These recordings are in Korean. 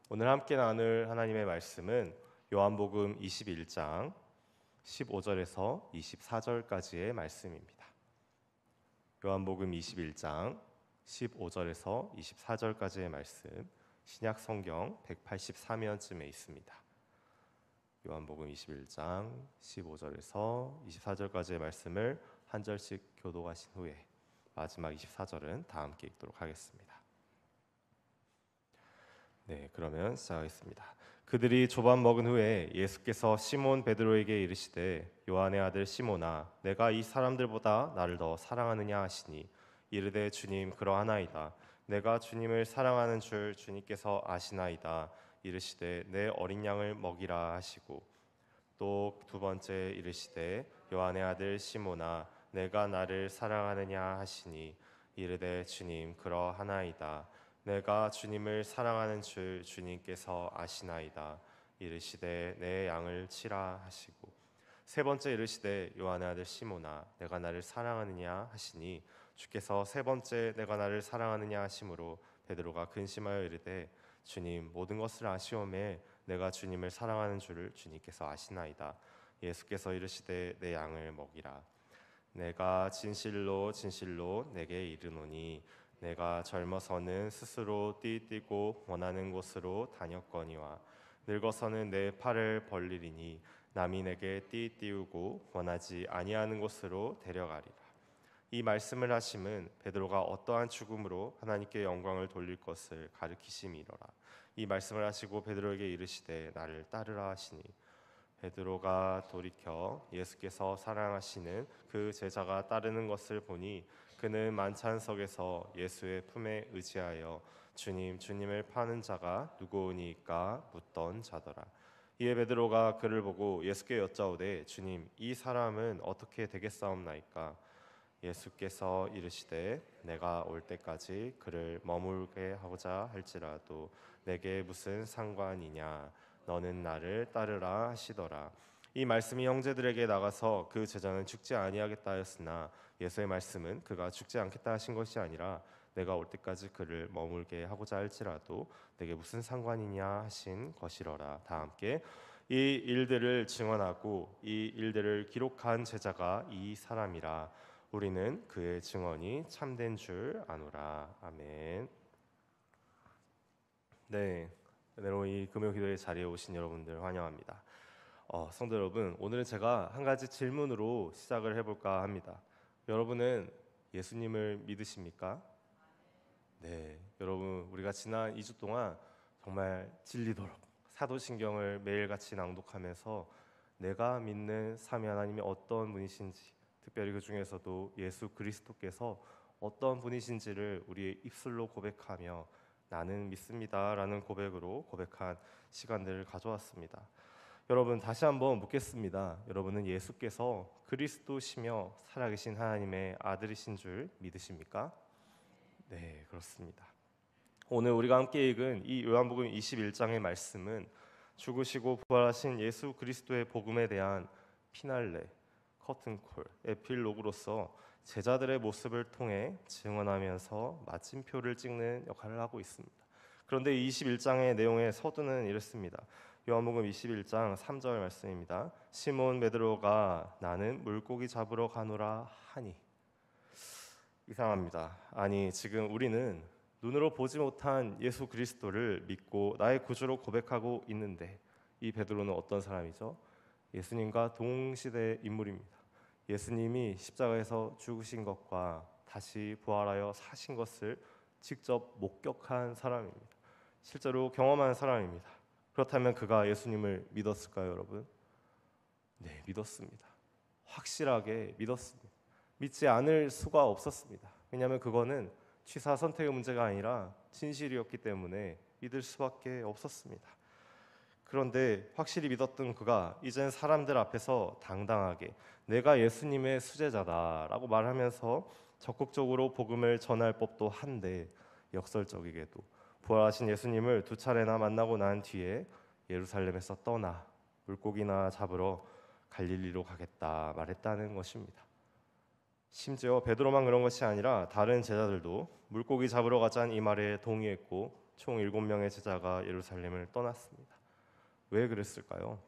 오늘 함께 나눌 하나님의 말씀은 요한복음 21장 15절에서 24절까지의 말씀입니다. 요한복음 21장 15절에서 24절까지의 말씀, 신약 성경 183면쯤에 있습니다. 요한복음 21장 15절에서 24절까지의 말씀을 한 절씩 교독하신 후에 마지막 24절은 다 함께 읽도록 하겠습니다. 네, 그러면 시작하겠습니다. 그들이 조반 먹은 후에 예수께서 시몬 베드로에게 이르시되 요한의 아들 시몬아 내가 이 사람들보다 나를 더 사랑하느냐 하시니 이르되 주님 그러하나이다. 내가 주님을 사랑하는 줄 주님께서 아시나이다. 이르시되 내 어린 양을 먹이라 하시고 또 두 번째 이르시되 요한의 아들 시몬아 내가 나를 사랑하느냐 하시니 이르되 주님 그러하나이다. 내가 주님을 사랑하는 줄 주님께서 아시나이다. 이르시되 내 양을 치라 하시고 세 번째 이르시되 요한의 아들 시몬아 내가 나를 사랑하느냐 하시니 주께서 세 번째 내가 나를 사랑하느냐 하심으로 베드로가 근심하여 이르되 주님 모든 것을 아시오매 내가 주님을 사랑하는 줄을 주님께서 아시나이다. 예수께서 이르시되 내 양을 먹이라. 내가 진실로 진실로 내게 이르노니 내가 젊어서는 스스로 띠뛰고 원하는 곳으로 다녔거니와 늙어서는 내 팔을 벌리리니 남이 내게 띠띠우고 원하지 아니하는 곳으로 데려가리라. 이 말씀을 하심은 베드로가 어떠한 죽음으로 하나님께 영광을 돌릴 것을 가르치심이로라. 이 말씀을 하시고 베드로에게 이르시되 나를 따르라 하시니 베드로가 돌이켜 예수께서 사랑하시는 그 제자가 따르는 것을 보니 그는 만찬석에서 예수의 품에 의지하여 주님 주님을 파는 자가 누구오니까 묻던 자더라. 이에 베드로가 그를 보고 예수께 여짜오되 주님 이 사람은 어떻게 되겠사옵나이까? 예수께서 이르시되 내가 올 때까지 그를 머물게 하고자 할지라도 내게 무슨 상관이냐? 너는 나를 따르라 하시더라. 이 말씀이 형제들에게 나가서 그 제자는 죽지 아니하겠다 하였으나 예수의 말씀은 그가 죽지 않겠다 하신 것이 아니라 내가 올 때까지 그를 머물게 하고자 할지라도 내게 무슨 상관이냐 하신 것이로라. 다 함께 이 일들을 증언하고 이 일들을 기록한 제자가 이 사람이라. 우리는 그의 증언이 참된 줄 아노라. 아멘. 네, 오늘 이 금요 기도의 자리에 오신 여러분들 환영합니다. 성도 여러분, 오늘은 제가 한 가지 질문으로 시작을 해볼까 합니다. 여러분은 예수님을 믿으십니까? 네, 여러분 우리가 지난 2주 동안 정말 질리도록 사도신경을 매일같이 낭독하면서 내가 믿는 삼위 하나님이 어떤 분이신지, 특별히 그 중에서도 예수 그리스도께서 어떤 분이신지를 우리의 입술로 고백하며 나는 믿습니다라는 고백으로 고백한 시간들을 가져왔습니다. 여러분 다시 한번 묻겠습니다. 여러분은 예수께서 그리스도시며 살아계신 하나님의 아들이신 줄 믿으십니까? 네, 그렇습니다. 오늘 우리가 함께 읽은 이 요한복음 21장의 말씀은 죽으시고 부활하신 예수 그리스도의 복음에 대한 피날레, 커튼콜, 에필로그로서 제자들의 모습을 통해 증언하면서 마침표를 찍는 역할을 하고 있습니다. 그런데 21장의 내용의 서두는 이렇습니다. 요한복음 21장 3절 말씀입니다. 시몬 베드로가 나는 물고기 잡으러 가노라 하니. 이상합니다. 아니 지금 우리는 눈으로 보지 못한 예수 그리스도를 믿고 나의 구주로 고백하고 있는데 이 베드로는 어떤 사람이죠? 예수님과 동시대 인물입니다. 예수님이 십자가에서 죽으신 것과 다시 부활하여 사신 것을 직접 목격한 사람입니다. 실제로 경험한 사람입니다. 그렇다면 그가 예수님을 믿었을까요, 여러분? 네, 믿었습니다. 확실하게 믿었습니다. 믿지 않을 수가 없었습니다. 왜냐하면 그거는 취사 선택의 문제가 아니라 진실이었기 때문에 믿을 수밖에 없었습니다. 그런데 확실히 믿었던 그가 이젠 사람들 앞에서 당당하게 내가 예수님의 수제자다라고 말하면서 적극적으로 복음을 전할 법도 한데 역설적이게도 부활하신 예수님을 두 차례나 만나고 난 뒤에 예루살렘에서 떠나 물고기나 잡으러 갈릴리로 가겠다 말했다는 것입니다. 심지어 베드로만 그런 것이 아니라 다른 제자들도 물고기 잡으러 가자는 이 말에 동의했고 총 7명의 제자가 예루살렘을 떠났습니다. 왜 그랬을까요?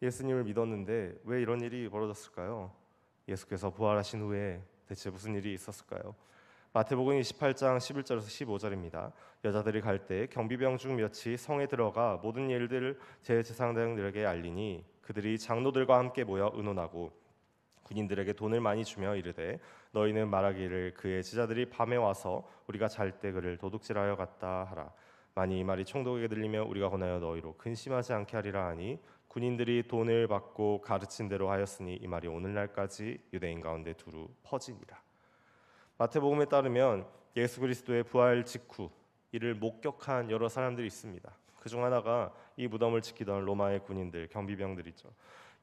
예수님을 믿었는데 왜 이런 일이 벌어졌을까요? 예수께서 부활하신 후에 대체 무슨 일이 있었을까요? 마태복음 28장 11절에서 15절입니다. 여자들이 갈 때 경비병 중 몇이 성에 들어가 모든 일들을 제사장들에게 알리니 그들이 장로들과 함께 모여 의논하고 군인들에게 돈을 많이 주며 이르되 너희는 말하기를 그의 제자들이 밤에 와서 우리가 잘 때 그를 도둑질하여 갔다 하라. 만일 이 말이 총독에게 들리면 우리가 권하여 너희로 근심하지 않게 하리라 하니 군인들이 돈을 받고 가르친 대로 하였으니 이 말이 오늘날까지 유대인 가운데 두루 퍼지니라. 마태복음에 따르면 예수 그리스도의 부활 직후 이를 목격한 여러 사람들이 있습니다. 그중 하나가 이 무덤을 지키던 로마의 군인들, 경비병들이죠.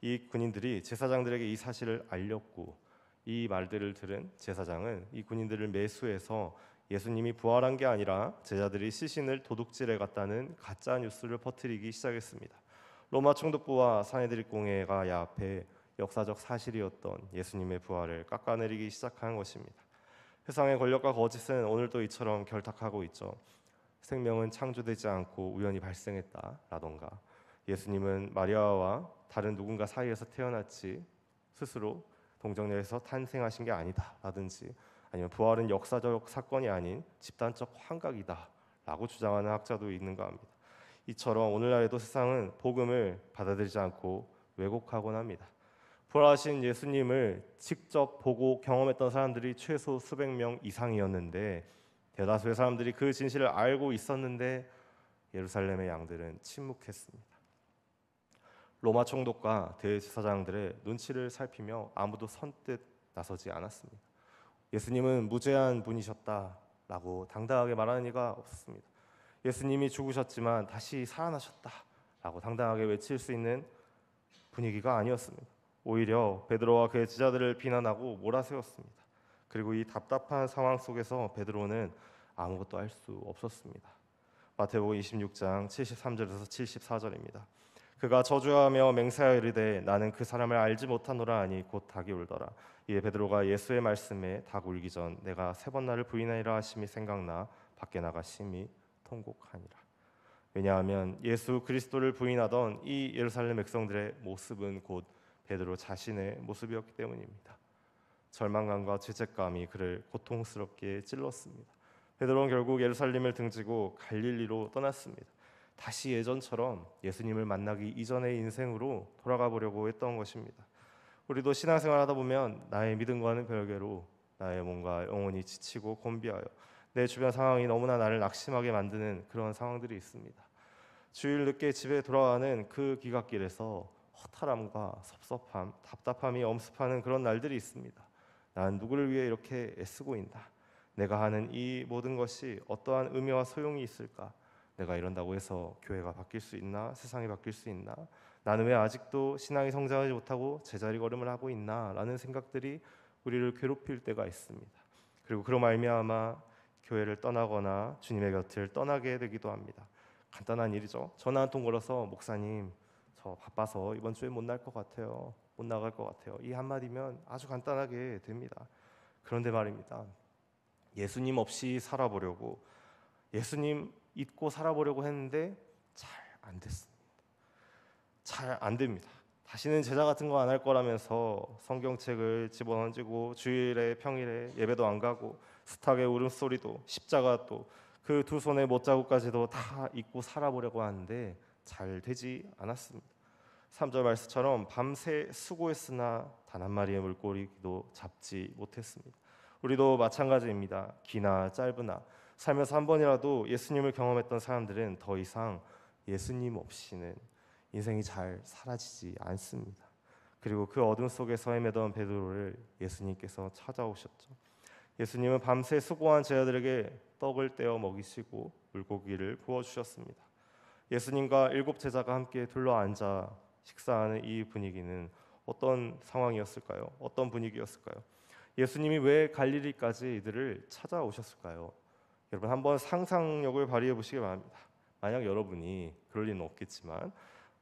이 군인들이 제사장들에게 이 사실을 알렸고 이 말들을 들은 제사장은 이 군인들을 매수해서 예수님이 부활한 게 아니라 제자들이 시신을 도둑질해 갔다는 가짜 뉴스를 퍼뜨리기 시작했습니다. 로마 총독부와 사내드립 공회가 야합해 역사적 사실이었던 예수님의 부활을 깎아내리기 시작한 것입니다. 세상의 권력과 거짓은 오늘도 이처럼 결탁하고 있죠. 생명은 창조되지 않고 우연히 발생했다라던가 예수님은 마리아와 다른 누군가 사이에서 태어났지 스스로 동정녀에서 탄생하신 게 아니다라든지 아니면 부활은 역사적 사건이 아닌 집단적 환각이다라고 주장하는 학자도 있는가 합니다. 이처럼 오늘날에도 세상은 복음을 받아들이지 않고 왜곡하곤 합니다. 부활하신 예수님을 직접 보고 경험했던 사람들이 최소 수백 명 이상이었는데 대다수의 사람들이 그 진실을 알고 있었는데 예루살렘의 양들은 침묵했습니다. 로마 총독과 대제사장들의 눈치를 살피며 아무도 선뜻 나서지 않았습니다. 예수님은 무죄한 분이셨다라고 당당하게 말하는 이가 없었습니다. 예수님이 죽으셨지만 다시 살아나셨다라고 당당하게 외칠 수 있는 분위기가 아니었습니다. 오히려 베드로와 그의 제자들을 비난하고 몰아세웠습니다. 그리고 이 답답한 상황 속에서 베드로는 아무것도 할 수 없었습니다. 마태복음 26장 73절에서 74절입니다. 그가 저주하며 맹세하여 이르되 나는 그 사람을 알지 못하노라 하니 곧 닭이 울더라. 이에 베드로가 예수의 말씀에 닭 울기 전 내가 3번 나를 부인하리라 하심이 생각나 밖에 나가 심히 통곡하니라. 왜냐하면 예수 그리스도를 부인하던 이 예루살렘 백성들의 모습은 곧 베드로 자신의 모습이었기 때문입니다. 절망감과 죄책감이 그를 고통스럽게 찔렀습니다. 베드로는 결국 예루살렘을 등지고 갈릴리로 떠났습니다. 다시 예전처럼 예수님을 만나기 이전의 인생으로 돌아가 보려고 했던 것입니다. 우리도 신앙생활하다 보면 나의 믿음과는 별개로 나의 몸과 영혼이 지치고 곤비하여 내 주변 상황이 너무나 나를 낙심하게 만드는 그런 상황들이 있습니다. 주일 늦게 집에 돌아가는 그 기갓길에서 허탈함과 섭섭함, 답답함이 엄습하는 그런 날들이 있습니다. 난 누구를 위해 이렇게 애쓰고 있나? 내가 하는 이 모든 것이 어떠한 의미와 소용이 있을까? 내가 이런다고 해서 교회가 바뀔 수 있나? 세상이 바뀔 수 있나? 나는 왜 아직도 신앙이 성장하지 못하고 제자리 걸음을 하고 있나? 라는 생각들이 우리를 괴롭힐 때가 있습니다. 그리고 그로 말미암아 교회를 떠나거나 주님의 곁을 떠나게 되기도 합니다. 간단한 일이죠. 전화 한 통 걸어서 목사님 저 바빠서 이번 주에 못 날 것 같아요. 못 나갈 것 같아요. 이 한마디면 아주 간단하게 됩니다. 그런데 말입니다. 예수님 없이 살아보려고 예수님 잊고 살아보려고 했는데 잘 안 됐습니다. 잘 안 됩니다. 다시는 제자 같은 거 안 할 거라면서 성경책을 집어던지고 주일에 평일에 예배도 안 가고 숱하게 울음소리도 십자가도 그 두 손의 못자국까지도 다 잊고 살아보려고 하는데 잘 되지 않았습니다. 3절 말씀처럼 밤새 수고했으나 단 한 마리의 물고기도 잡지 못했습니다. 우리도 마찬가지입니다. 기나 짧으나 살면서 한 번이라도 예수님을 경험했던 사람들은 더 이상 예수님 없이는 인생이 잘 사라지지 않습니다. 그리고 그 어둠 속에서 헤매던 베드로를 예수님께서 찾아오셨죠. 예수님은 밤새 수고한 제자들에게 떡을 떼어 먹이시고 물고기를 구워주셨습니다. 예수님과 7 제자가 함께 둘러앉아 식사하는 이 분위기는 어떤 상황이었을까요? 어떤 분위기였을까요? 예수님이 왜 갈릴리까지 이들을 찾아오셨을까요? 여러분 한번 상상력을 발휘해 보시기 바랍니다. 만약 여러분이 그럴 리는 없겠지만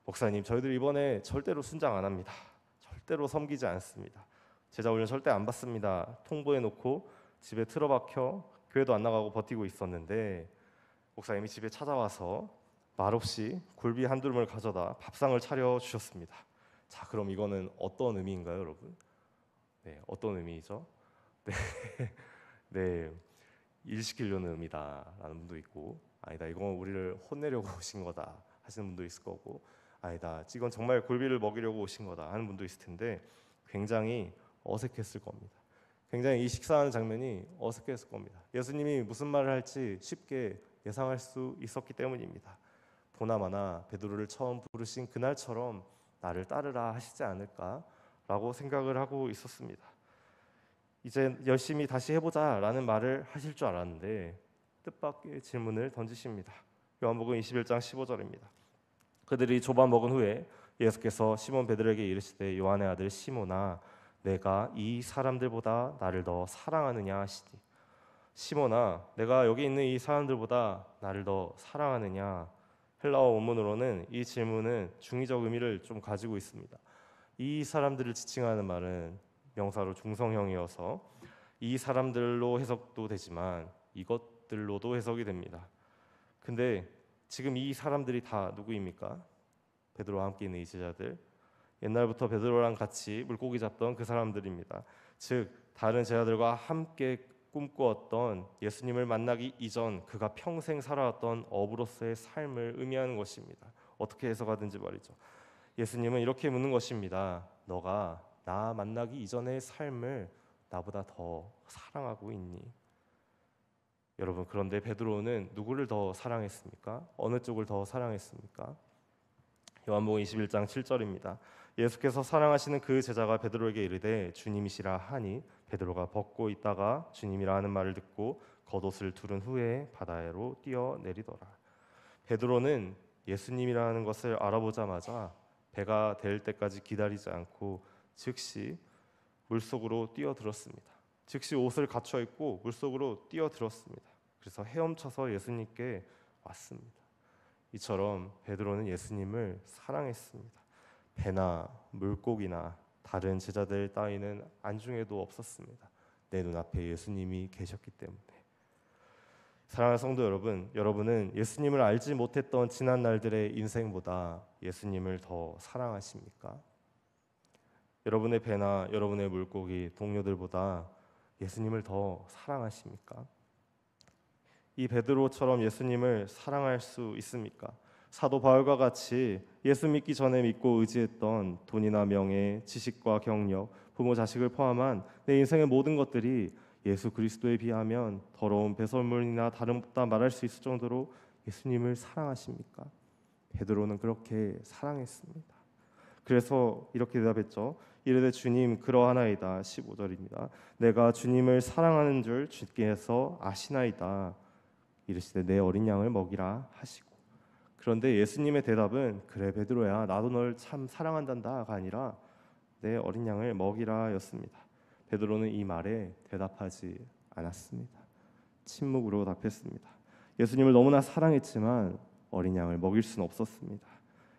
목사님 저희들 이번에 절대로 순장 안 합니다. 절대로 섬기지 않습니다. 제자 훈련 절대 안 받습니다. 통보해 놓고 집에 틀어박혀 교회도 안 나가고 버티고 있었는데 목사님이 집에 찾아와서 말없이 굴비 한 두름을 가져다 밥상을 차려 주셨습니다. 자, 그럼 이거는 어떤 의미인가요, 여러분? 네, 어떤 의미이죠? 네, 네, 일 시키려는 의미다라는 분도 있고, 아니다, 이건 우리를 혼내려고 오신 거다 하시는 분도 있을 거고, 아니다, 이건 정말 굴비를 먹이려고 오신 거다 하는 분도 있을 텐데 굉장히 어색했을 겁니다. 굉장히 이 식사하는 장면이 어색했을 겁니다. 예수님이 무슨 말을 할지 쉽게 예상할 수 있었기 때문입니다. 보나마나 베드로를 처음 부르신 그날처럼 나를 따르라 하시지 않을까라고 생각을 하고 있었습니다. 이제 열심히 다시 해보자라는 말을 하실 줄 알았는데 뜻밖의 질문을 던지십니다. 요한복음 21장 15절입니다. 그들이 조반 먹은 후에 예수께서 시몬 베드로에게 이르시되 요한의 아들 시몬아 내가 이 사람들보다 나를 더 사랑하느냐 하시니 시몬아 내가 여기 있는 이 사람들보다 나를 더 사랑하느냐. 헬라어 원문으로는 이 질문은 중의적 의미를 좀 가지고 있습니다. 이 사람들을 지칭하는 말은 명사로 중성형이어서 이 사람들로 해석도 되지만 이것들로도 해석이 됩니다. 근데 지금 이 사람들이 다 누구입니까? 베드로와 함께 있는 이 제자들, 옛날부터 베드로랑 같이 물고기 잡던 그 사람들입니다. 즉 다른 제자들과 함께 꿈꾸었던 예수님을 만나기 이전 그가 평생 살아왔던 어부로서의 삶을 의미하는 것입니다. 어떻게 해석하든지 말이죠. 예수님은 이렇게 묻는 것입니다. 너가 나 만나기 이전의 삶을 나보다 더 사랑하고 있니? 여러분, 그런데 베드로는 누구를 더 사랑했습니까? 어느 쪽을 더 사랑했습니까? 요한복음 21장 7절입니다. 예수께서 사랑하시는 그 제자가 베드로에게 이르되 주님이시라 하니 베드로가 벗고 있다가 주님이라 하는 말을 듣고 겉옷을 두른 후에 바다로 뛰어내리더라. 베드로는 예수님이라는 것을 알아보자마자 배가 될 때까지 기다리지 않고 즉시 물속으로 뛰어들었습니다. 즉시 옷을 갖춰 입고 물속으로 뛰어들었습니다. 그래서 헤엄쳐서 예수님께 왔습니다. 이처럼 베드로는 예수님을 사랑했습니다. 배나 물고기나 다른 제자들 따위는 안중에도 없었습니다. 내 눈앞에 예수님이 계셨기 때문에. 사랑하는 성도 여러분, 여러분은 예수님을 알지 못했던 지난 날들의 인생보다 예수님을 더 사랑하십니까? 여러분의 배나 여러분의 물고기, 동료들보다 예수님을 더 사랑하십니까? 이 베드로처럼 예수님을 사랑할 수 있습니까? 사도 바울과 같이 예수 믿기 전에 믿고 의지했던 돈이나 명예, 지식과 경력, 부모 자식을 포함한 내 인생의 모든 것들이 예수 그리스도에 비하면 더러운 배설물이나 다름없다 말할 수 있을 정도로 예수님을 사랑하십니까? 베드로는 그렇게 사랑했습니다. 그래서 이렇게 대답했죠. 이르되 주님 그러하나이다. 15절입니다. 내가 주님을 사랑하는 줄 주께서 아시나이다. 이르시되 내 어린 양을 먹이라 하시고. 그런데 예수님의 대답은 그래 베드로야 나도 널 참 사랑한단다가 아니라 내 어린 양을 먹이라 였습니다. 베드로는 이 말에 대답하지 않았습니다. 침묵으로 답했습니다. 예수님을 너무나 사랑했지만 어린 양을 먹일 수는 없었습니다.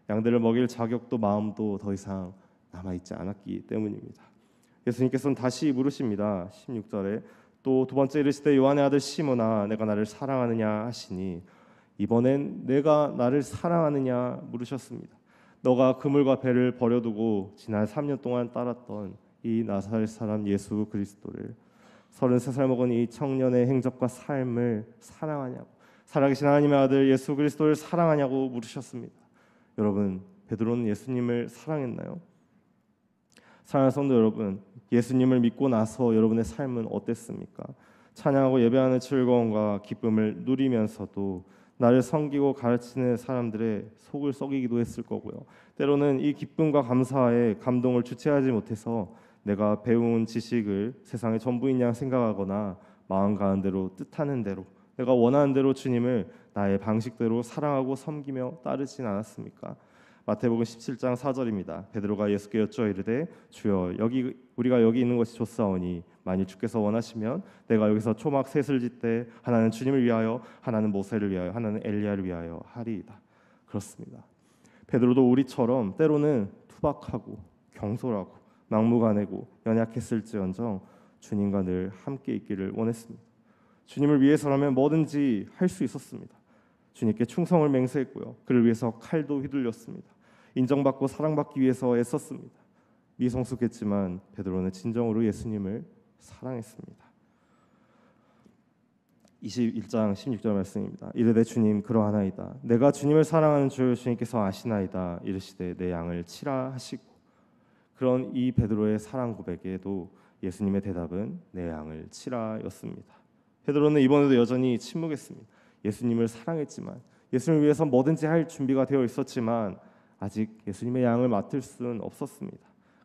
양들을 먹일 자격도 마음도 더 이상 남아있지 않았기 때문입니다. 예수님께서는 다시 물으십니다. 16절에 또 두 번째 이르시되 요한의 아들 시몬아 내가 나를 사랑하느냐 하시니 이번엔 내가 나를 사랑하느냐 물으셨습니다. 너가 그물과 배를 버려두고 지난 3년 동안 따랐던 이 나사렛 사람 예수 그리스도를 33살 먹은 이 청년의 행적과 삶을 사랑하냐고, 살아계신 하나님의 아들 예수 그리스도를 사랑하냐고 물으셨습니다. 여러분, 베드로는 예수님을 사랑했나요? 사랑하는 성도 여러분, 예수님을 믿고 나서 여러분의 삶은 어땠습니까? 찬양하고 예배하는 즐거움과 기쁨을 누리면서도 나를 섬기고 가르치는 사람들의 속을 썩이기도 했을 거고요. 때로는 이 기쁨과 감사에 감동을 주체하지 못해서 내가 배운 지식을 세상의 전부인 양 생각하거나 마음 가는 대로 뜻하는 대로 내가 원하는 대로 주님을 나의 방식대로 사랑하고 섬기며 따르진 않았습니까? 마태복음 17장 4절입니다. 베드로가 예수께 여쭈어 이르되 주여 우리가 여기 있는 것이 좋사오니 만일 주께서 원하시면 내가 여기서 초막 셋을 짓되 하나는 주님을 위하여 하나는 모세를 위하여 하나는 엘리야를 위하여 하리이다. 그렇습니다. 베드로도 우리처럼 때로는 투박하고 경솔하고 막무가내고 연약했을지언정 주님과 늘 함께 있기를 원했습니다. 주님을 위해서라면 뭐든지 할 수 있었습니다. 주님께 충성을 맹세했고요. 그를 위해서 칼도 휘둘렸습니다. 인정받고 사랑받기 위해서 애썼습니다. 미성숙했지만 베드로는 진정으로 예수님을 사랑했습니다. 21장 16절 말씀입니다. 이르되 주님 그러하나이다. 내가 주님을 사랑하는 줄 주님께서 아시나이다. 이르시되 내 양을 치라 하시고. 그런 이 베드로의 사랑 고백에도 예수님의 대답은 내 양을 치라였습니다. 베드로는 이번에도 여전히 침묵했습니다. 예수님을 사랑했지만, 예수님을 위해서 뭐든지 할 준비가 되어 있었지만 아직 예수님의 양을 맡을 수는 없었습니다.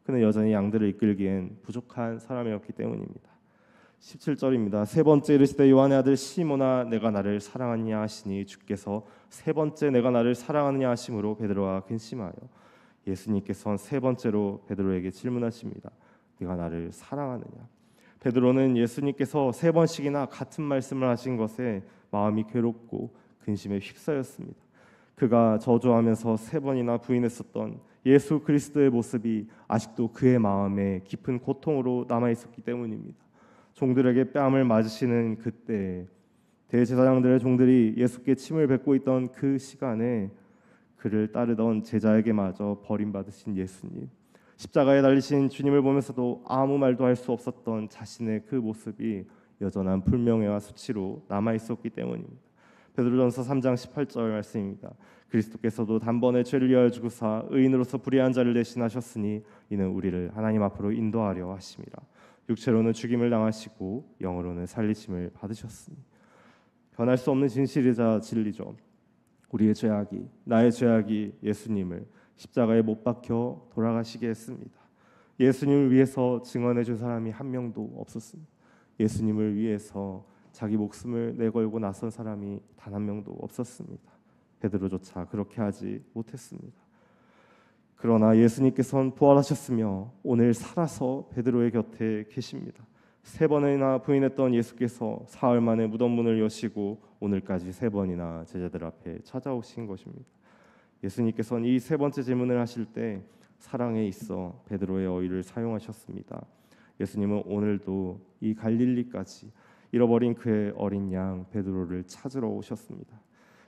그는 여전히 양들을 이끌기엔 부족한 사람이었기 때문입니다. 17절입니다. 세 번째 이르시되 요한의 아들 시몬아 내가 나를 사랑하느냐 하시니 주께서 세 번째 내가 나를 사랑하느냐 하심으로 베드로가 근심하여 예수님께서는 세 번째로 베드로에게 질문하십니다. 네가 나를 사랑하느냐? 베드로는 예수님께서 세 번씩이나 같은 말씀을 하신 것에 마음이 괴롭고 근심에 휩싸였습니다. 그가 저주하면서 세 번이나 부인했었던 예수 그리스도의 모습이 아직도 그의 마음에 깊은 고통으로 남아 있었기 때문입니다. 종들에게 뺨을 맞으시는 그때 대제사장들의 종들이 예수께 침을 뱉고 있던 그 시간에 그를 따르던 제자에게마저 버림받으신 예수님, 십자가에 달리신 주님을 보면서도 아무 말도 할 수 없었던 자신의 그 모습이 여전한 불명예와 수치로 남아 있었기 때문입니다. 베드로전서 3장 18절 말씀입니다. 그리스도께서도 단번에 죄를 위하여 죽으사 의인으로서 불의한 자를 대신하셨으니 이는 우리를 하나님 앞으로 인도하려 하심이라. 육체로는 죽임을 당하시고 영으로는 살리심을 받으셨으니. 변할 수 없는 진실이자 진리죠. 우리의 죄악이, 나의 죄악이 예수님을 십자가에 못 박혀 돌아가시게 했습니다. 예수님을 위해서 증언해 준 사람이 한 명도 없었습니다. 예수님을 위해서 자기 목숨을 내걸고 나선 사람이 단 한 명도 없었습니다. 베드로조차 그렇게 하지 못했습니다. 그러나 예수님께서는 부활하셨으며 오늘 살아서 베드로의 곁에 계십니다. 세 번이나 부인했던 예수께서 사흘 만에 무덤 문을 여시고 오늘까지 세 번이나 제자들 앞에 찾아오신 것입니다. 예수님께서는 이 세 번째 질문을 하실 때 사랑에 있어 베드로의 어휘를 사용하셨습니다. 예수님은 오늘도 이 갈릴리까지 잃어버린 그의 어린 양 베드로를 찾으러 오셨습니다.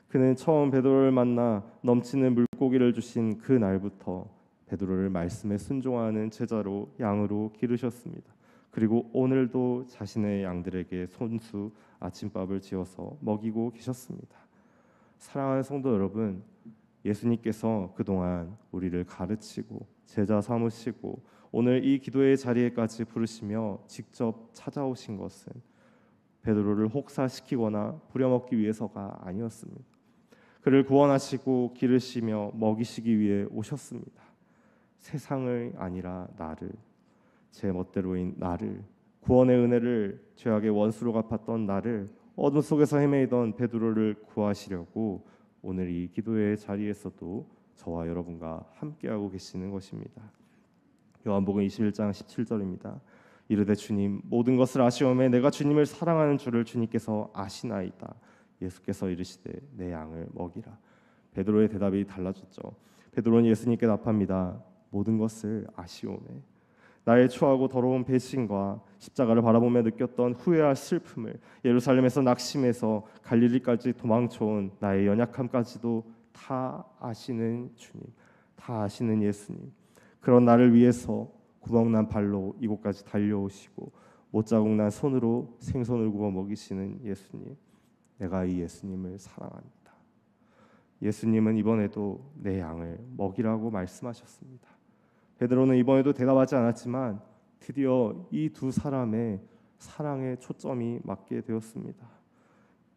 그는 처음 베드로를 만나 넘치는 물고기를 주신 그 날부터 베드로를 말씀에 순종하는 제자로 양으로 기르셨습니다. 그리고 오늘도 자신의 양들에게 손수 아침밥을 지어서 먹이고 계셨습니다. 사랑하는 성도 여러분, 예수님께서 그동안 우리를 가르치고 제자 삼으시고 오늘 이 기도의 자리에까지 부르시며 직접 찾아오신 것은 베드로를 혹사시키거나 부려먹기 위해서가 아니었습니다. 그를 구원하시고 기르시며 먹이시기 위해 오셨습니다. 세상을 아니라 나를, 제 멋대로인 나를, 구원의 은혜를 죄악의 원수로 갚았던 나를, 어둠 속에서 헤매이던 베드로를 구하시려고 오늘 이 기도의 자리에서도 저와 여러분과 함께하고 계시는 것입니다. 요한복음 21장 17절입니다. 이르되 주님 모든 것을 아시오매 내가 주님을 사랑하는 줄을 주님께서 아시나이다. 예수께서 이르시되 내 양을 먹이라. 베드로의 대답이 달라졌죠. 베드로는 예수님께 답합니다. 모든 것을 아시오매. 나의 추하고 더러운 배신과 십자가를 바라보며 느꼈던 후회와 슬픔을, 예루살렘에서 낙심해서 갈릴리까지 도망쳐온 나의 연약함까지도 다 아시는 주님, 다 아시는 예수님, 그런 나를 위해서 구멍난 발로 이곳까지 달려오시고 못자국난 손으로 생선을 구워 먹이시는 예수님, 내가 이 예수님을 사랑합니다. 예수님은 이번에도 내 양을 먹이라고 말씀하셨습니다. 베드로는 이번에도 대답하지 않았지만 드디어 이 두 사람의 사랑에 초점이 맞게 되었습니다.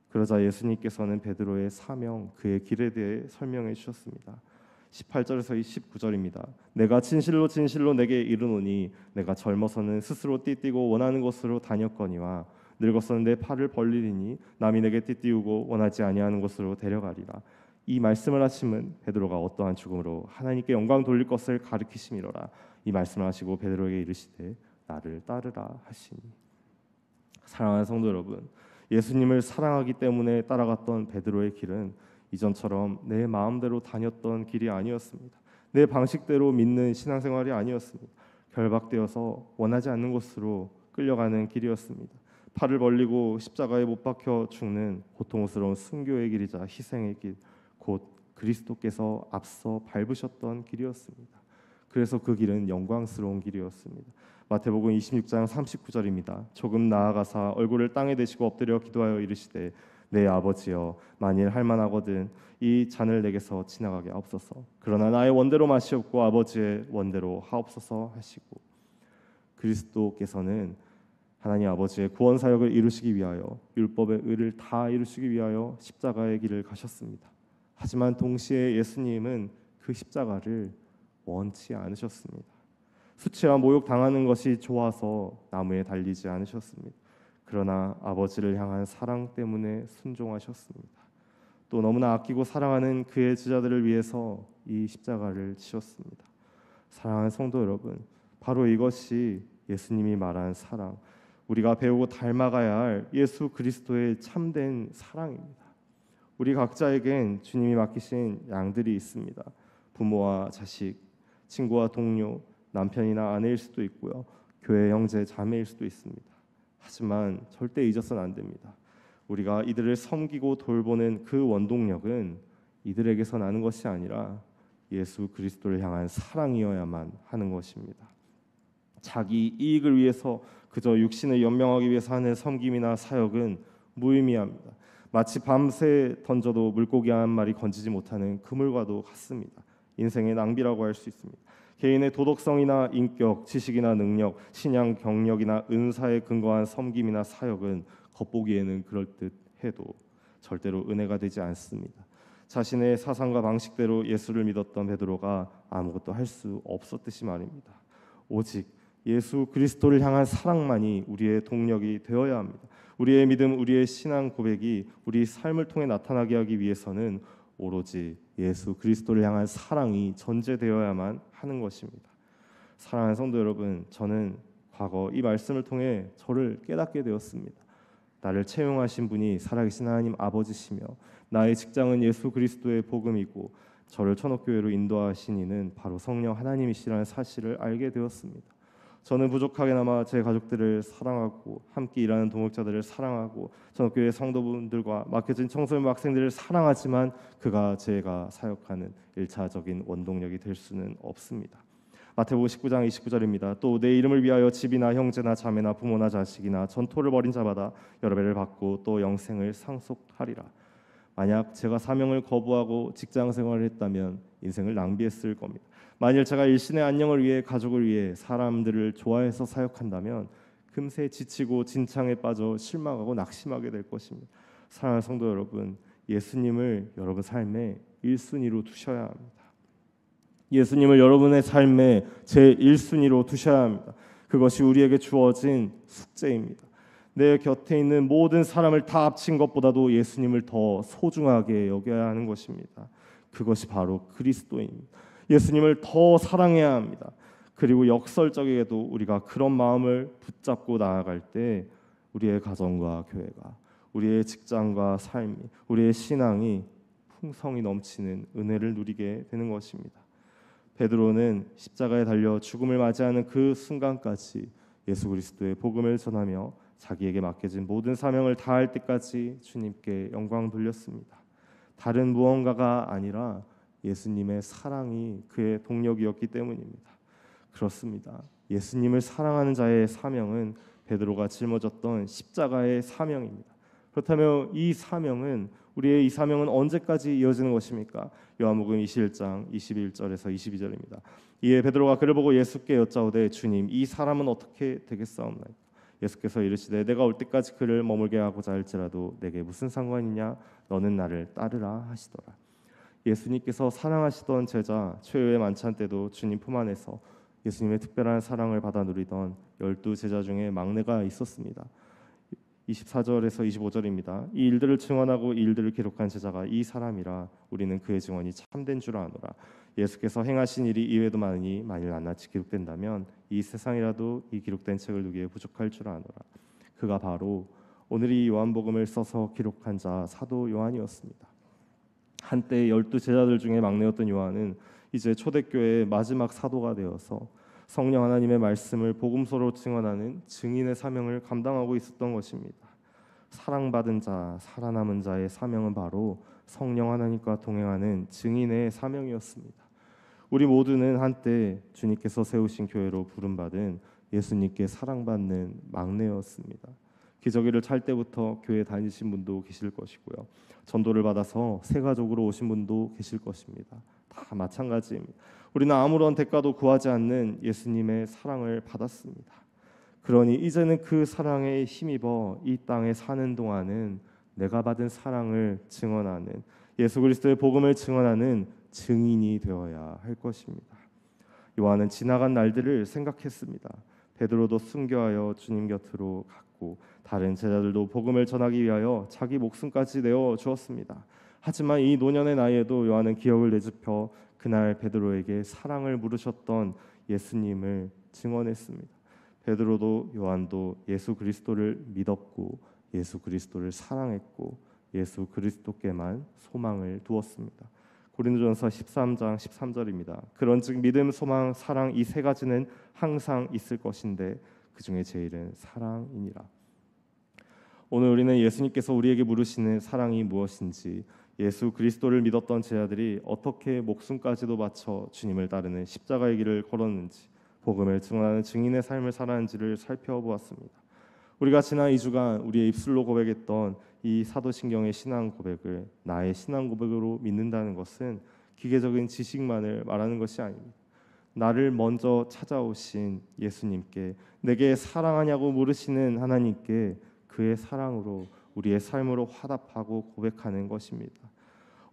그러자 예수님께서는 베드로의 사명, 그의 길에 대해 설명해 주셨습니다. 18절에서 19절입니다. 내가 진실로 진실로 내게 이르노니 내가 젊어서는 스스로 띠띠고 원하는 곳으로 다녔거니와 늙어서는 내 팔을 벌리리니 남이 내게 띠띠우고 원하지 아니하는 곳으로 데려가리라. 이 말씀을 하심은 베드로가 어떠한 죽음으로 하나님께 영광 돌릴 것을 가르치심이로라. 이 말씀을 하시고 베드로에게 이르시되 나를 따르라 하시니. 사랑하는 성도 여러분, 예수님을 사랑하기 때문에 따라갔던 베드로의 길은 이전처럼 내 마음대로 다녔던 길이 아니었습니다. 내 방식대로 믿는 신앙생활이 아니었습니다. 결박되어서 원하지 않는 곳으로 끌려가는 길이었습니다. 팔을 벌리고 십자가에 못 박혀 죽는 고통스러운 순교의 길이자 희생의 길, 곧 그리스도께서 앞서 밟으셨던 길이었습니다. 그래서 그 길은 영광스러운 길이었습니다. 마태복음 26장 39절입니다. 조금 나아가사 얼굴을 땅에 대시고 엎드려 기도하여 이르시되 내 아버지여 만일 할만하거든 이 잔을 내게서 지나가게 하옵소서. 그러나 나의 원대로 마시옵고 아버지의 원대로 하옵소서 하시고, 그리스도께서는 하나님 아버지의 구원 사역을 이루시기 위하여 율법의 의를 다 이루시기 위하여 십자가의 길을 가셨습니다. 하지만 동시에 예수님은 그 십자가를 원치 않으셨습니다. 수치와 모욕 당하는 것이 좋아서 나무에 달리지 않으셨습니다. 그러나 아버지를 향한 사랑 때문에 순종하셨습니다. 또 너무나 아끼고 사랑하는 그의 제자들을 위해서 이 십자가를 지셨습니다. 사랑하는 성도 여러분, 바로 이것이 예수님이 말한 사랑, 우리가 배우고 닮아가야 할 예수 그리스도의 참된 사랑입니다. 우리 각자에겐 주님이 맡기신 양들이 있습니다. 부모와 자식, 친구와 동료, 남편이나 아내일 수도 있고요. 교회 형제, 자매일 수도 있습니다. 하지만 절대 잊어서는 안 됩니다. 우리가 이들을 섬기고 돌보는 그 원동력은 이들에게서 나는 것이 아니라 예수 그리스도를 향한 사랑이어야만 하는 것입니다. 자기 이익을 위해서 그저 육신을 연명하기 위해서 하는 섬김이나 사역은 무의미합니다. 마치 밤새 던져도 물고기 한 마리 건지지 못하는 그물과도 같습니다. 인생의 낭비라고 할 수 있습니다. 개인의 도덕성이나 인격, 지식이나 능력, 신앙 경력이나 은사에 근거한 섬김이나 사역은 겉보기에는 그럴듯해도 절대로 은혜가 되지 않습니다. 자신의 사상과 방식대로 예수를 믿었던 베드로가 아무것도 할 수 없었듯이 말입니다. 오직 예수 그리스도를 향한 사랑만이 우리의 동력이 되어야 합니다. 우리의 믿음, 우리의 신앙 고백이 우리 삶을 통해 나타나게 하기 위해서는 오로지 예수 그리스도를 향한 사랑이 전제되어야만 하는 것입니다. 사랑하는 성도 여러분, 저는 과거 이 말씀을 통해 저를 깨닫게 되었습니다. 나를 채용하신 분이 살아계신 하나님 아버지시며 나의 직장은 예수 그리스도의 복음이고 저를 천옥교회로 인도하신 이는 바로 성령 하나님이시라는 사실을 알게 되었습니다. 저는 부족하게나마 제 가족들을 사랑하고 함께 일하는 동역자들을 사랑하고 전교회 성도분들과 맡겨진 청소년 학생들을 사랑하지만 그가 제가 사역하는 1차적인 원동력이 될 수는 없습니다. 마태복음 19장 29절입니다. 또 내 이름을 위하여 집이나 형제나 자매나 부모나 자식이나 전토를 벌인 자마다 여러 배를 받고 또 영생을 상속하리라. 만약 제가 사명을 거부하고 직장 생활을 했다면 인생을 낭비했을 겁니다. 만일 제가 일신의 안녕을 위해 가족을 위해 사람들을 좋아해서 사역한다면 금세 지치고 진창에 빠져 실망하고 낙심하게 될 것입니다. 사랑하는 성도 여러분, 예수님을 여러분 삶의 1순위로 두셔야 합니다. 예수님을 여러분의 삶의 제1순위로 두셔야 합니다. 그것이 우리에게 주어진 숙제입니다. 내 곁에 있는 모든 사람을 다 합친 것보다도 예수님을 더 소중하게 여겨야 하는 것입니다. 그것이 바로 그리스도입니다. 예수님을 더 사랑해야 합니다. 그리고 역설적에도 우리가 그런 마음을 붙잡고 나아갈 때 우리의 가정과 교회가, 우리의 직장과 삶이, 우리의 신앙이 풍성이 넘치는 은혜를 누리게 되는 것입니다. 베드로는 십자가에 달려 죽음을 맞이하는 그 순간까지 예수 그리스도의 복음을 전하며 자기에게 맡겨진 모든 사명을 다할 때까지 주님께 영광 돌렸습니다. 다른 무언가가 아니라 예수님의 사랑이 그의 동력이었기 때문입니다. 그렇습니다. 예수님을 사랑하는 자의 사명은 베드로가 짊어졌던 십자가의 사명입니다. 그렇다면 이 사명은 우리의 이 사명은 언제까지 이어지는 것입니까? 요한복음 21장 21절에서 22절입니다. 이에 베드로가 그를 보고 예수께 여짜오되 주님, 이 사람은 어떻게 되겠사옵나이까? 예수께서 이르시되 내가 올 때까지 그를 머물게 하고자 할지라도 내게 무슨 상관이냐? 너는 나를 따르라 하시더라. 예수님께서 사랑하시던 제자 최후의 만찬 때도 주님 품 안에서 예수님의 특별한 사랑을 받아 누리던 12제자 중에 막내가 있었습니다. 24절에서 25절입니다. 이 일들을 증언하고 이 일들을 기록한 제자가 이 사람이라 우리는 그의 증언이 참된 줄 아노라. 예수께서 행하신 일이 이외에도 많으니 만일 낱낱이 기록된다면 이 세상이라도 이 기록된 책을 누기에 부족할 줄 아노라. 그가 바로 오늘 이 요한복음을 써서 기록한 자 사도 요한이었습니다. 한때 12 제자들 중에 막내였던 요한은 이제 초대교회의 마지막 사도가 되어서 성령 하나님의 말씀을 복음서로 증언하는 증인의 사명을 감당하고 있었던 것입니다. 사랑받은 자, 살아남은 자의 사명은 바로 성령 하나님과 동행하는 증인의 사명이었습니다. 우리 모두는 한때 주님께서 세우신 교회로 부름받은 예수님께 사랑받는 막내였습니다. 기저귀를 찰 때부터 교회 다니신 분도 계실 것이고요. 전도를 받아서 새 가족으로 오신 분도 계실 것입니다. 다 마찬가지입니다. 우리는 아무런 대가도 구하지 않는 예수님의 사랑을 받았습니다. 그러니 이제는 그 사랑에 힘입어 이 땅에 사는 동안은 내가 받은 사랑을 증언하는, 예수 그리스도의 복음을 증언하는 증인이 되어야 할 것입니다. 요한은 지나간 날들을 생각했습니다. 베드로도 순교하여 주님 곁으로 갔고 다른 제자들도 복음을 전하기 위하여 자기 목숨까지 내어 주었습니다. 하지만 이 노년의 나이에도 요한은 기억을 되짚어 그날 베드로에게 사랑을 물으셨던 예수님을 증언했습니다. 베드로도 요한도 예수 그리스도를 믿었고 예수 그리스도를 사랑했고 예수 그리스도께만 소망을 두었습니다. 고린도전서 13장 13절입니다. 그런즉 믿음, 소망, 사랑 이 세 가지는 항상 있을 것인데 그 중에 제일은 사랑이니라. 오늘 우리는 예수님께서 우리에게 물으시는 사랑이 무엇인지, 예수 그리스도를 믿었던 제자들이 어떻게 목숨까지도 바쳐 주님을 따르는 십자가의 길을 걸었는지, 복음을 증언하는 증인의 삶을 살았는지를 살펴보았습니다. 우리가 지난 2주간 우리의 입술로 고백했던 이 사도신경의 신앙 고백을 나의 신앙 고백으로 믿는다는 것은 기계적인 지식만을 말하는 것이 아닙니다. 나를 먼저 찾아오신 예수님께, 내게 사랑하냐고 물으시는 하나님께 그의 사랑으로 우리의 삶으로 화답하고 고백하는 것입니다.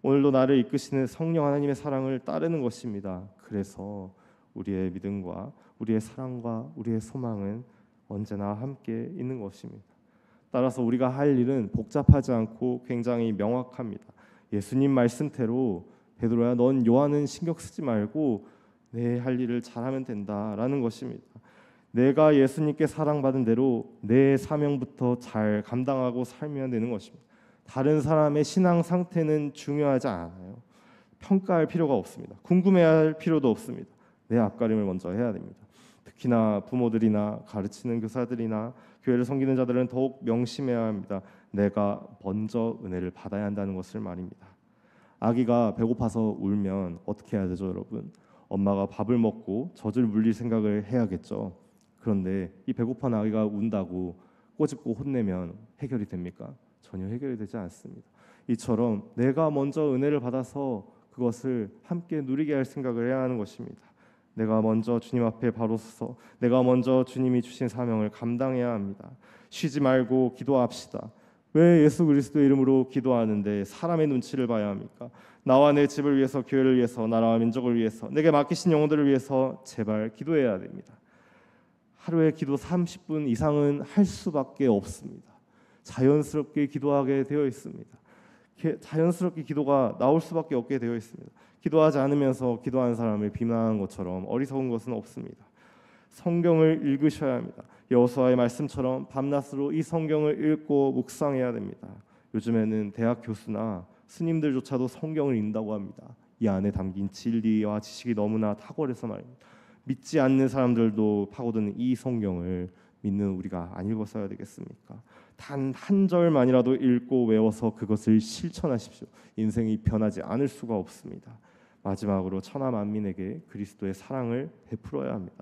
오늘도 나를 이끄시는 성령 하나님의 사랑을 따르는 것입니다. 그래서 우리의 믿음과 우리의 사랑과 우리의 소망은 언제나 함께 있는 것입니다. 따라서 우리가 할 일은 복잡하지 않고 굉장히 명확합니다. 예수님 말씀대로 베드로야, 넌 요한은 신경 쓰지 말고 내 할 일을 잘하면 된다라는 것입니다. 내가 예수님께 사랑받은 대로 내 사명부터 잘 감당하고 살면 되는 것입니다. 다른 사람의 신앙 상태는 중요하지 않아요. 평가할 필요가 없습니다. 궁금해할 필요도 없습니다. 내 앞가림을 먼저 해야 됩니다. 특히나 부모들이나 가르치는 교사들이나 교회를 섬기는 자들은 더욱 명심해야 합니다. 내가 먼저 은혜를 받아야 한다는 것을 말입니다. 아기가 배고파서 울면 어떻게 해야 되죠, 여러분? 엄마가 밥을 먹고 젖을 물릴 생각을 해야겠죠. 그런데 이 배고픈 아기가 운다고 꼬집고 혼내면 해결이 됩니까? 전혀 해결이 되지 않습니다. 이처럼 내가 먼저 은혜를 받아서 그것을 함께 누리게 할 생각을 해야 하는 것입니다. 내가 먼저 주님 앞에 바로 서서 내가 먼저 주님이 주신 사명을 감당해야 합니다. 쉬지 말고 기도합시다. 왜 예수 그리스도의 이름으로 기도하는데 사람의 눈치를 봐야 합니까? 나와 내 집을 위해서, 교회를 위해서, 나라와 민족을 위해서, 내게 맡기신 영혼들을 위해서 제발 기도해야 됩니다. 하루에 기도 30분 이상은 할 수밖에 없습니다. 자연스럽게 기도하게 되어 있습니다. 자연스럽게 기도가 나올 수밖에 없게 되어 있습니다. 기도하지 않으면서 기도하는 사람을 비난하는 것처럼 어리석은 것은 없습니다. 성경을 읽으셔야 합니다. 여호수아의 말씀처럼 밤낮으로 이 성경을 읽고 묵상해야 됩니다. 요즘에는 대학 교수나 스님들조차도 성경을 읽는다고 합니다. 이 안에 담긴 진리와 지식이 너무나 탁월해서 말입니다. 믿지 않는 사람들도 파고드는 이 성경을 믿는 우리가 안 읽었어야 되겠습니까? 단 한 절만이라도 읽고 외워서 그것을 실천하십시오. 인생이 변하지 않을 수가 없습니다. 마지막으로 천하 만민에게 그리스도의 사랑을 베풀어야 합니다.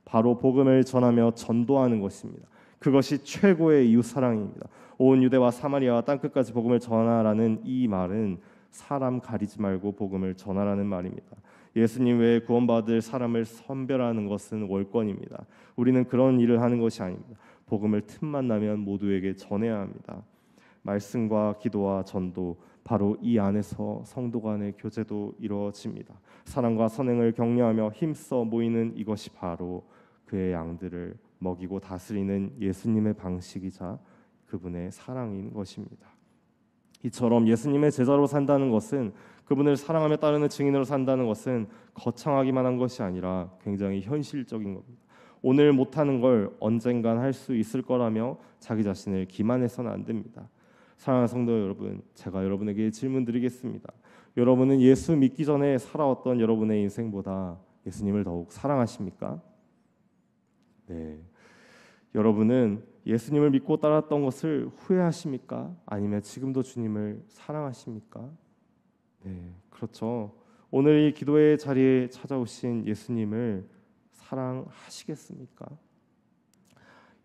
바로 복음을 전하며 전도하는 것입니다. 그것이 최고의 이웃 사랑입니다. 온 유대와 사마리아와 땅끝까지 복음을 전하라는 이 말은 사람 가리지 말고 복음을 전하라는 말입니다. 예수님 외에 구원받을 사람을 선별하는 것은 월권입니다. 우리는 그런 일을 하는 것이 아닙니다. 복음을 틈만 나면 모두에게 전해야 합니다. 말씀과 기도와 전도, 바로 이 안에서 성도 간의 교제도 이루어집니다. 사랑과 선행을 격려하며 힘써 모이는 이것이 바로 그의 양들을 먹이고 다스리는 예수님의 방식이자 그분의 사랑인 것입니다. 이처럼 예수님의 제자로 산다는 것은, 그분을 사랑하며 따르는 증인으로 산다는 것은 거창하기만 한 것이 아니라 굉장히 현실적인 겁니다. 오늘 못하는 걸 언젠간 할 수 있을 거라며 자기 자신을 기만해서는 안 됩니다. 사랑하는 성도 여러분, 제가 여러분에게 질문 드리겠습니다. 여러분은 예수 믿기 전에 살아왔던 여러분의 인생보다 예수님을 더욱 사랑하십니까? 네. 여러분은 예수님을 믿고 따랐던 것을 후회하십니까? 아니면 지금도 주님을 사랑하십니까? 네, 그렇죠. 오늘 이 기도의 자리에 찾아오신 예수님을 사랑하시겠습니까?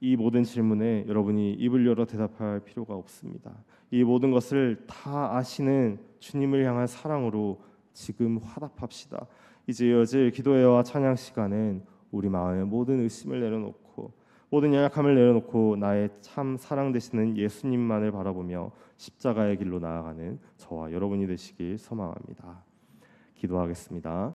이 모든 질문에 여러분이 입을 열어 대답할 필요가 없습니다. 이 모든 것을 다 아시는 주님을 향한 사랑으로 지금 화답합시다. 이제 이어질 기도회와 찬양 시간은 우리 마음의 모든 의심을 내려놓고 모든 연약함을 내려놓고 나의 참 사랑 되시는 예수님만을 바라보며 십자가의 길로 나아가는 저와 여러분이 되시길 소망합니다. 기도하겠습니다.